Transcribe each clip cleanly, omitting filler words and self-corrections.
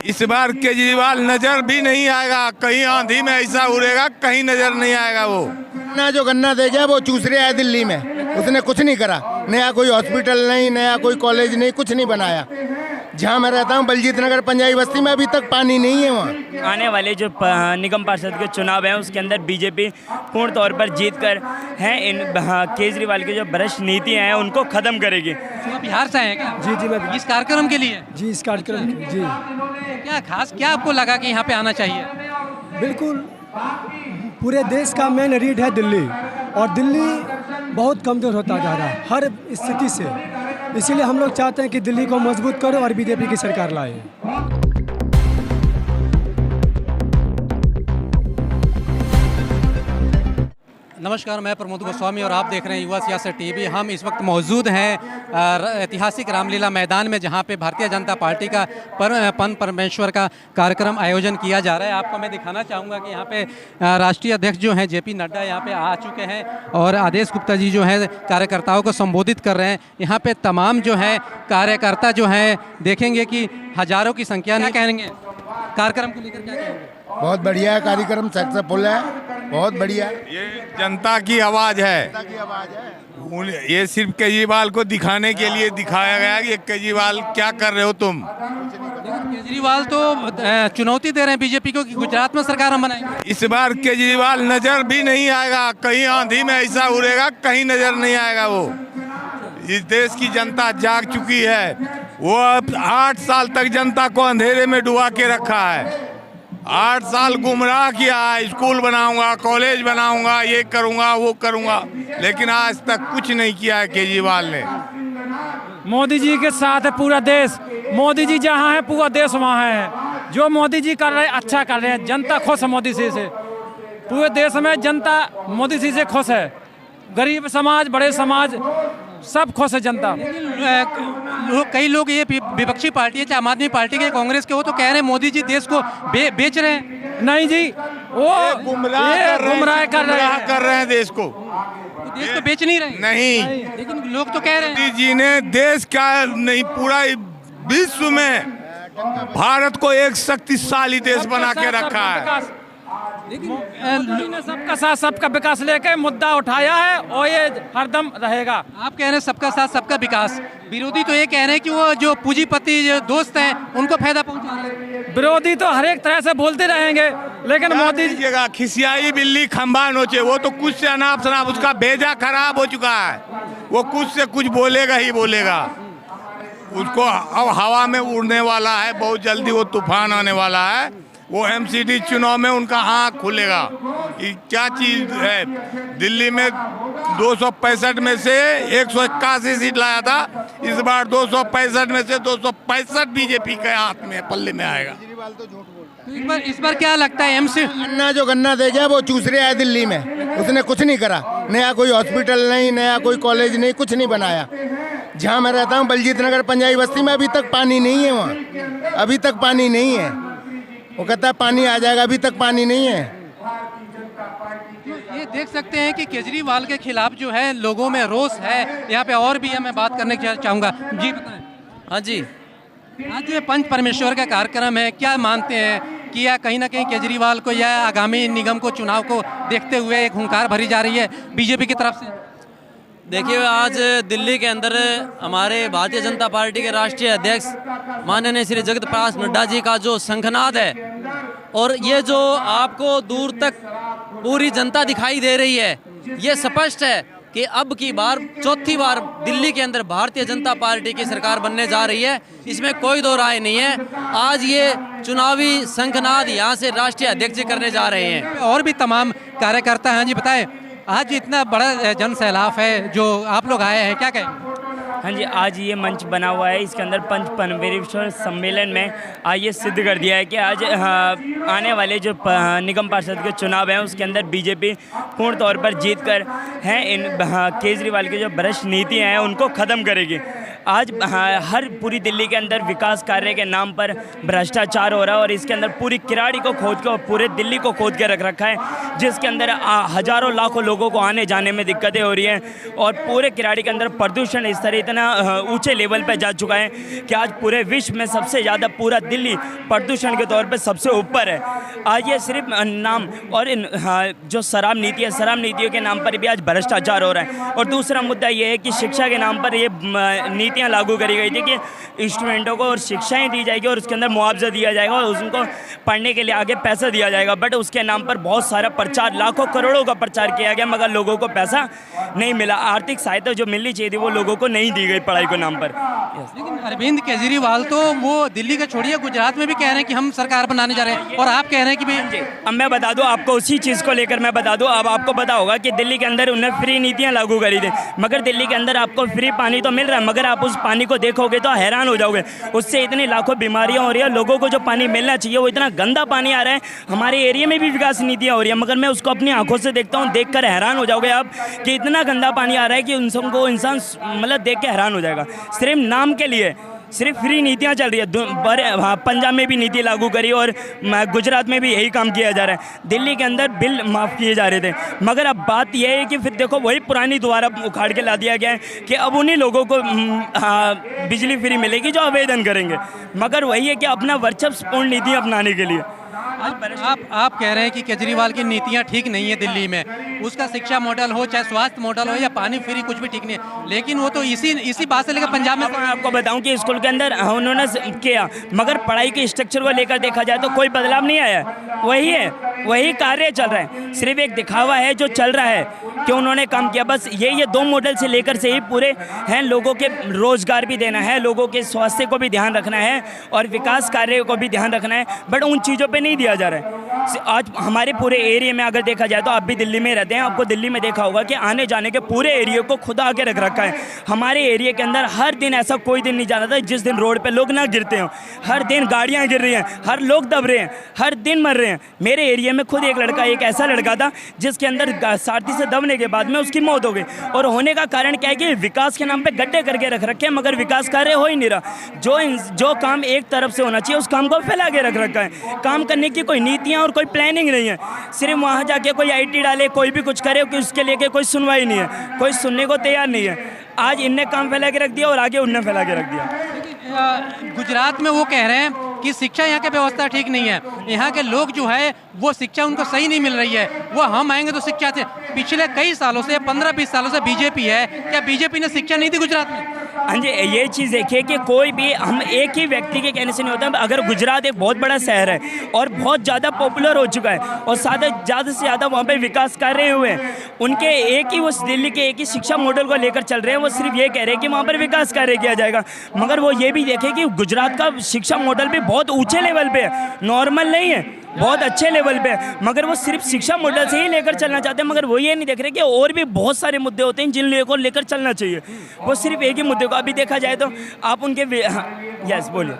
इस बार केजरीवाल नजर भी नहीं आएगा, कहीं आंधी में ऐसा उड़ेगा, कहीं नजर नहीं आएगा। वो ना जो गन्ना दे गया वो चूस रहा है दिल्ली में, उसने कुछ नहीं करा। नया कोई हॉस्पिटल नहीं, नया कोई कॉलेज नहीं, कुछ नहीं बनाया। जहाँ मैं रहता हूँ बलजीत नगर पंजाबी बस्ती में, अभी तक पानी नहीं है वहाँ। आने वाले जो निगम पार्षद के चुनाव हैं उसके अंदर बीजेपी पूर्ण तौर पर जीत कर हैं इन केजरीवाल की जो भ्रष्ट नीतियाँ हैं उनको खत्म करेगी। तो आप बिहार से हैं क्या? जी जी, मैं इस कार्यक्रम के लिए? जी इस कार्यक्रम जी क्या खास क्या आपको लगा कि यहाँ पे आना चाहिए? बिल्कुल। पूरे देश का मेन रीढ़ है दिल्ली, और दिल्ली बहुत कमज़ोर होता जा रहा है हर स्थिति से। इसीलिए हम लोग चाहते हैं कि दिल्ली को मजबूत करो और बीजेपी की सरकार लाए। नमस्कार, मैं प्रमोद गोस्वामी और आप देख रहे हैं युवा सियासत टीवी। हम इस वक्त मौजूद हैं ऐतिहासिक रामलीला मैदान में, जहां पे भारतीय जनता पार्टी का पन परमेश्वर का कार्यक्रम आयोजन किया जा रहा है। आपको मैं दिखाना चाहूँगा कि यहाँ पे राष्ट्रीय अध्यक्ष जो हैं जेपी नड्डा यहाँ पे आ चुके हैं और आदेश गुप्ता जी जो है कार्यकर्ताओं को संबोधित कर रहे हैं। यहाँ पे तमाम जो है कार्यकर्ता जो हैं देखेंगे कि हज़ारों की संख्या में। कहेंगे कार्यक्रम को लेकर क्या कहेंगे? बहुत बढ़िया है कार्यक्रम, सक्सेसफुल है, बहुत बढ़िया। ये जनता की आवाज है, ये सिर्फ केजरीवाल को दिखाने के लिए दिखाया गया कि केजरीवाल क्या कर रहे हो तुम। केजरीवाल तो चुनौती दे रहे हैं बीजेपी को कि गुजरात में सरकार हम बनाएंगे। इस बार केजरीवाल नजर भी नहीं आएगा, कहीं आंधी में ऐसा उड़ेगा, कहीं नजर नहीं आएगा। वो इस देश की जनता जाग चुकी है। वो अब 8 साल तक जनता को अंधेरे में डुबा के रखा है। 8 साल गुमराह किया है, स्कूल बनाऊंगा, कॉलेज बनाऊंगा, ये करूंगा, वो करूंगा, लेकिन आज तक कुछ नहीं किया है केजरीवाल ने। मोदी जी के साथ है पूरा देश। मोदी जी जहाँ है पूरा देश वहाँ है। जो मोदी जी कर रहे हैं अच्छा कर रहे हैं, जनता खुश है मोदी जी से। पूरे देश में जनता मोदी जी से खुश है। गरीब समाज, बड़े समाज, सब खुश है जनता। कई लोग ये विपक्षी पार्टी है, चाहे आम आदमी पार्टी के, कांग्रेस के, वो तो कह रहे हैं मोदी जी देश को बेच रहे हैं। नहीं जी, वो गुमराह कर रहे हैं देश को। तो देश को बेच नहीं रहे नहीं, लेकिन लोग तो कह रहे हैं मोदी जी ने देश का नहीं पूरा विश्व में भारत को एक शक्तिशाली देश बना के रखा है। मोदी ने सबका साथ सबका विकास लेके मुद्दा उठाया है और ये हरदम रहेगा। आप कह रहे हैं सबका साथ सबका विकास, विरोधी तो ये कह रहे हैं कि वो जो पूंजीपति जो दोस्त हैं उनको फायदा पहुंचा रहे हैं। विरोधी तो हर एक तरह से बोलते रहेंगे, लेकिन मोदी जी खिसियाई बिल्ली खंबा नोचे, वो तो कुछ से अनाप शनाप उसका भेजा खराब हो चुका है। वो कुछ से कुछ बोलेगा ही बोलेगा। उसको अब हवा में उड़ने वाला है, बहुत जल्दी वो तूफान आने वाला है। वो एमसीडी चुनाव में उनका आँख खुलेगा कि क्या चीज़ है। दिल्ली में 265 में से 181 सीट लाया था, इस बार 265 में से 265 बीजेपी के हाथ में पल्ले में आएगा। तो इस बार क्या लगता है एमसी गन्ना जो गन्ना दे गया वो चूस रहा है दिल्ली में, उसने कुछ नहीं करा। नया कोई हॉस्पिटल नहीं, नया कोई कॉलेज नहीं, कुछ नहीं बनाया। जहाँ मैं रहता हूँ बलजीत नगर पंजाबी बस्ती में, अभी तक पानी नहीं है वहाँ, अभी तक पानी नहीं है। वो कहता है पानी आ जाएगा, अभी तक पानी नहीं है। ये देख सकते हैं कि केजरीवाल के खिलाफ जो है लोगों में रोष है। यहाँ पे और भी है, मैं बात करने चाहूँगा। जी बताएं। हाँ जी, आज जो पंच परमेश्वर का कार्यक्रम है, क्या मानते हैं कि या कहीं ना कहीं केजरीवाल को या आगामी निगम को चुनाव को देखते हुए एक हुंकार भरी जा रही है बीजेपी की तरफ से? देखिए आज दिल्ली के अंदर हमारे भारतीय जनता पार्टी के राष्ट्रीय अध्यक्ष माननीय श्री जगत प्रकाश नड्डा जी का जो शंखनाद है, और ये जो आपको दूर तक पूरी जनता दिखाई दे रही है, ये स्पष्ट है कि अब की बार चौथी बार दिल्ली के अंदर भारतीय जनता पार्टी की सरकार बनने जा रही है। इसमें कोई दो राय नहीं है। आज ये चुनावी शंखनाद यहाँ से राष्ट्रीय अध्यक्ष जी करने जा रहे हैं। और भी तमाम कार्यकर्ता हैं। जी बताएं, आज इतना बड़ा जन सैलाब है जो आप लोग आए हैं, क्या कहें? हाँ जी, आज ये मंच बना हुआ है, इसके अंदर पंच परमेश्वर सम्मेलन में आज ये सिद्ध कर दिया है कि आज आने वाले जो निगम पार्षद के चुनाव हैं उसके अंदर बीजेपी पूर्ण तौर पर जीत कर हैं इन केजरीवाल की जो भ्रष्ट नीतियाँ हैं उनको ख़त्म करेगी। आज हर पूरी दिल्ली के अंदर विकास कार्य के नाम पर भ्रष्टाचार हो रहा है और इसके अंदर पूरी किराड़ी को खोद के और पूरे दिल्ली को खोद के रख रखा है, जिसके अंदर हजारों लाखों लोगों को आने जाने में दिक्कतें हो रही हैं और पूरे किराड़ी के अंदर प्रदूषण इस तरह इतना ऊंचे लेवल पर जा चुका है कि आज पूरे विश्व में सबसे ज़्यादा पूरा दिल्ली प्रदूषण के तौर पर सबसे ऊपर है। आज ये सिर्फ नाम और जो शराब नीति है, शराब नीतियों के नाम पर भी आज भ्रष्टाचार हो रहा है। और दूसरा मुद्दा ये है कि शिक्षा के नाम पर ये नीतियाँ लागू करी गई थी कि स्टूडेंटों को और शिक्षाएं दी जाएगी और उसके अंदर मुआवजा दिया जाएगा और उनको पढ़ने के लिए आगे पैसा दिया जाएगा, बट उसके नाम पर बहुत सारा प्रचार, लाखों करोड़ों का प्रचार किया गया मगर लोगों को पैसा नहीं मिला। आर्थिक सहायता जो मिलनी चाहिए थी वो लोगों को नहीं दी गई पढ़ाई के नाम पर। लेकिन अरविंद केजरीवाल तो वो दिल्ली का छोड़िए, गुजरात में भी कह रहे हैं कि हम सरकार बनाने जा रहे हैं और आप कह रहे हैं कि भाई। अब मैं बता दूं आपको, उसी चीज़ को लेकर मैं बता दूं, अब आपको पता होगा कि दिल्ली के अंदर उन्हें फ्री नीतियां लागू करी थी, मगर दिल्ली के अंदर आपको फ्री पानी तो मिल रहा है मगर आप उस पानी को देखोगे तो हैरान हो जाओगे, उससे इतनी लाखों बीमारियां हो रही है। लोगों को जो पानी मिलना चाहिए वो इतना गंदा पानी आ रहा है। हमारे एरिया में भी विकास नीतियाँ हो रही है मगर मैं उसको अपनी आंखों से देखता हूँ, देख कर हैरान हो जाओगे आप कि इतना गंदा पानी आ रहा है कि इंसान मतलब देख के हैरान हो जाएगा। सिर्फ नाम के लिए सिर्फ फ्री नीतियाँ चल रही है। हाँ, पंजाब में भी नीति लागू करी और गुजरात में भी यही काम किया जा रहा है। दिल्ली के अंदर बिल माफ़ किए जा रहे थे मगर अब बात यह है कि फिर देखो वही पुरानी दोबारा उखाड़ के ला दिया गया है कि अब उन्हीं लोगों को बिजली फ्री मिलेगी जो आवेदन करेंगे, मगर वही है कि अपना वर्चस्वपूर्ण नीति अपनाने के लिए। आप कह रहे हैं कि केजरीवाल की नीतियां ठीक नहीं है दिल्ली में, उसका शिक्षा मॉडल हो चाहे स्वास्थ्य मॉडल हो या पानी फ्री, कुछ भी ठीक नहीं है, लेकिन वो तो इसी बात से लेकर पंजाब में। मैं आपको बताऊं कि स्कूल के अंदर उन्होंने किया मगर पढ़ाई के स्ट्रक्चर को लेकर देखा जाए तो कोई बदलाव नहीं आया, वही है, वही कार्य चल रहा है, सिर्फ एक दिखावा है जो चल रहा है कि उन्होंने काम किया। बस ये दो मॉडल से लेकर से ही पूरे हैं, लोगों के रोजगार भी देना है, लोगों के स्वास्थ्य को भी ध्यान रखना है और विकास कार्य को भी ध्यान रखना है, बट उन चीज़ों पे नहीं दिया जा रहा है। आज हमारे पूरे एरिया में अगर देखा जाए तो आप भी दिल्ली में रहते हैं, आपको दिल्ली में देखा होगा कि आने जाने के पूरे एरिया को खुदा के रख रखा है। हमारे एरिया के अंदर हर दिन ऐसा कोई दिन नहीं जाना था जिस दिन रोड पे लोग ना गिरते हो, हर दिन गाड़ियां गिर रही हैं, हर लोग दब रहे हैं, हर दिन मर रहे हैं। मेरे एरिया में खुद एक ऐसा लड़का था जिसके अंदर सारथी से दबने के बाद में उसकी मौत हो गई, और होने का कारण क्या है कि विकास के नाम पे गड्ढे करके रख रखे हैं मगर विकास कार्य हो ही नहीं रहा। जो काम एक तरफ से होना चाहिए उस काम को फैला के रख रखा है। काम करने की कोई नीतियाँ और कोई प्लानिंग नहीं है, सिर्फ वहाँ जाके कोई IT डाले, कोई भी कुछ करे कि उसके लिए कोई सुनवाई नहीं है, कोई सुनने को तैयार नहीं है। आज इनने काम फैला के रख दिया और आगे उनने फैला के रख दिया। गुजरात में वो कह रहे हैं कि शिक्षा यहाँ की व्यवस्था ठीक नहीं है, यहाँ के लोग जो है वो शिक्षा उनको सही नहीं मिल रही है, वो हम आएंगे तो शिक्षा से। पिछले कई सालों से 15-20 सालों से बीजेपी है, क्या बीजेपी ने शिक्षा नहीं दी गुजरात में? हाँ जी, ये चीज़ देखिए कि कोई भी हम एक ही व्यक्ति के कहने से नहीं होता। अगर गुजरात एक बहुत बड़ा शहर है और बहुत ज़्यादा पॉपुलर हो चुका है और ज़्यादा से ज़्यादा वहाँ पे विकास कार्य हुए हैं, उनके एक ही वो दिल्ली के एक ही शिक्षा मॉडल को लेकर चल रहे हैं। वो सिर्फ ये कह रहे हैं कि वहाँ पर विकास कार्य किया जाएगा, मगर वो ये भी देखें कि गुजरात का शिक्षा मॉडल भी बहुत ऊँचे लेवल पर है, नॉर्मल नहीं है, बहुत अच्छे लेवल पे, मगर वो सिर्फ शिक्षा मॉडल से ही लेकर चलना चाहते हैं। मगर वो ये नहीं देख रहे कि और भी बहुत सारे मुद्दे होते हैं जिन को लेकर चलना चाहिए, वो सिर्फ एक ही मुद्दे को। अभी देखा जाए तो आप उनके यस बोलिए।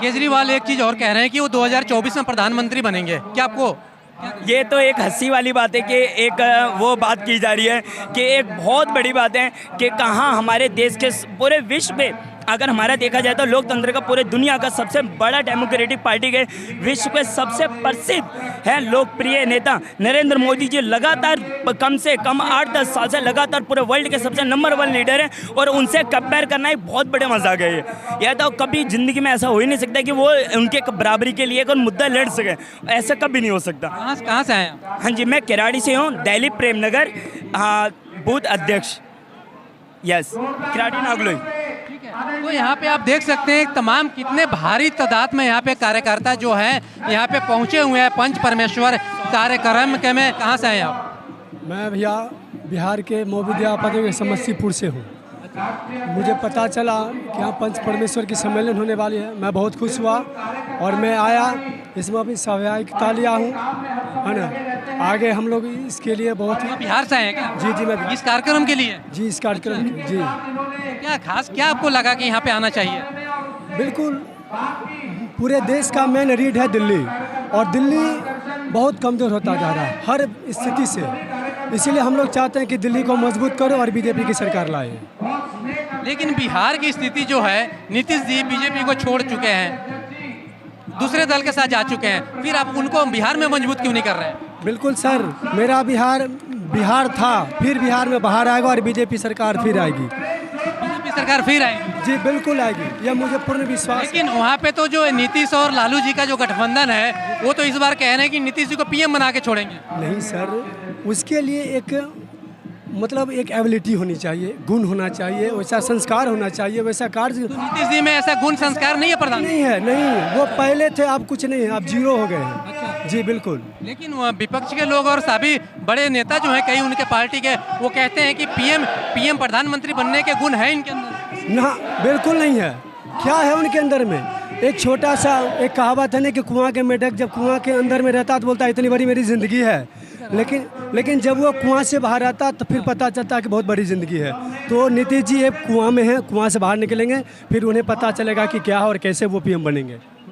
केजरीवाल एक चीज़ और कह रहे हैं कि वो 2024 में प्रधानमंत्री बनेंगे, क्या आपको? ये तो एक हंसी वाली बात है कि एक वो बात की जा रही है कि एक बहुत बड़ी बात है कि कहाँ हमारे देश के पूरे विश्व में अगर हमारा देखा जाए तो लोकतंत्र का पूरे दुनिया का सबसे बड़ा डेमोक्रेटिक पार्टी के विश्व के सबसे प्रसिद्ध है लोकप्रिय नेता नरेंद्र मोदी जी लगातार कम से कम 8-10 साल से लगातार पूरे वर्ल्ड के सबसे नंबर 1 लीडर हैं और उनसे कंपेयर करना एक बहुत बड़े मजाक है। यह तो कभी ज़िंदगी में ऐसा हो ही नहीं सकता कि वो उनके बराबरी के लिए कोई मुद्दा लड़ सके, ऐसा कभी नहीं हो सकता। कहाँ से आए? हाँ जी, मैं किराड़ी से हूँ, दिल्ली प्रेम नगर, बूथ अध्यक्ष, यस, किराड़ी नागलोई। तो यहाँ पे आप देख सकते हैं तमाम कितने भारी तादाद में यहाँ पे कार्यकर्ता जो हैं यहाँ पे पहुँचे हुए हैं पंच परमेश्वर कार्यक्रम के में। कहाँ से आए आप? मैं भैया बिहार के मोबिदियापद के समस्तीपुर से हूँ। मुझे पता चला कि यहाँ पंच परमेश्वर की सम्मेलन होने वाली है, मैं बहुत खुश हुआ और मैं आया, इसमें अपनी सहभागिता लिया हूँ, है ना। आगे हम लोग इसके लिए बहुत ही बिहार से आए हैं क्या? जी जी, मैं इस कार्यक्रम के लिए? जी, इस कार्यक्रम जी। क्या खास क्या आपको लगा कि यहाँ पे आना चाहिए? बिल्कुल, पूरे देश का मेन रीढ़ है दिल्ली और दिल्ली बहुत कमज़ोर होता जा रहा है हर स्थिति से, इसीलिए हम लोग चाहते हैं कि दिल्ली को मजबूत करो और बीजेपी की सरकार लाए। लेकिन बिहार की स्थिति जो है, नीतीश जी बीजेपी को छोड़ चुके हैं, दूसरे दल के साथ जा चुके हैं, फिर आप उनको बिहार में मजबूत क्यों नहीं कर रहे हैं? बिल्कुल सर, मेरा बिहार था, फिर बिहार में बाहर आएगा और बीजेपी सरकार फिर आएगी। बीजेपी सरकार फिर आएगी? जी बिल्कुल आएगी, यह मुझे पूर्ण विश्वास है। लेकिन वहाँ पे तो जो नीतीश और लालू जी का जो गठबंधन है, वो तो इस बार कह रहे हैं कि नीतीश जी को पीएम बना के छोड़ेंगे। नहीं सर, उसके लिए एक मतलब एक एबिलिटी होनी चाहिए, गुण होना चाहिए, वैसा संस्कार होना चाहिए, वैसा कार्य। तो नीतीश जी में ऐसा गुण संस्कार नहीं है प्रधान? नहीं है, नहीं, वो पहले थे, अब कुछ नहीं है, अब जीरो हो गए हैं। जी बिल्कुल। लेकिन विपक्ष के लोग और सभी बड़े नेता जो हैं कई उनके पार्टी के, वो कहते हैं कि पीएम प्रधानमंत्री बनने के गुण है इनके अंदर। ना, बिल्कुल नहीं है। क्या है उनके अंदर में? एक छोटा सा एक कहावत है ना कि कुआं के मेढक जब कुआं के अंदर में रहता तो बोलता है इतनी बड़ी मेरी ज़िंदगी है, लेकिन जब वो कुआं से बाहर आता तो फिर पता चलता है कि बहुत बड़ी ज़िंदगी है। तो नीतीश जी एक कुआं में हैं, कुआं से बाहर निकलेंगे, फिर उन्हें पता चलेगा कि क्या है और कैसे वो पीएम बनेंगे।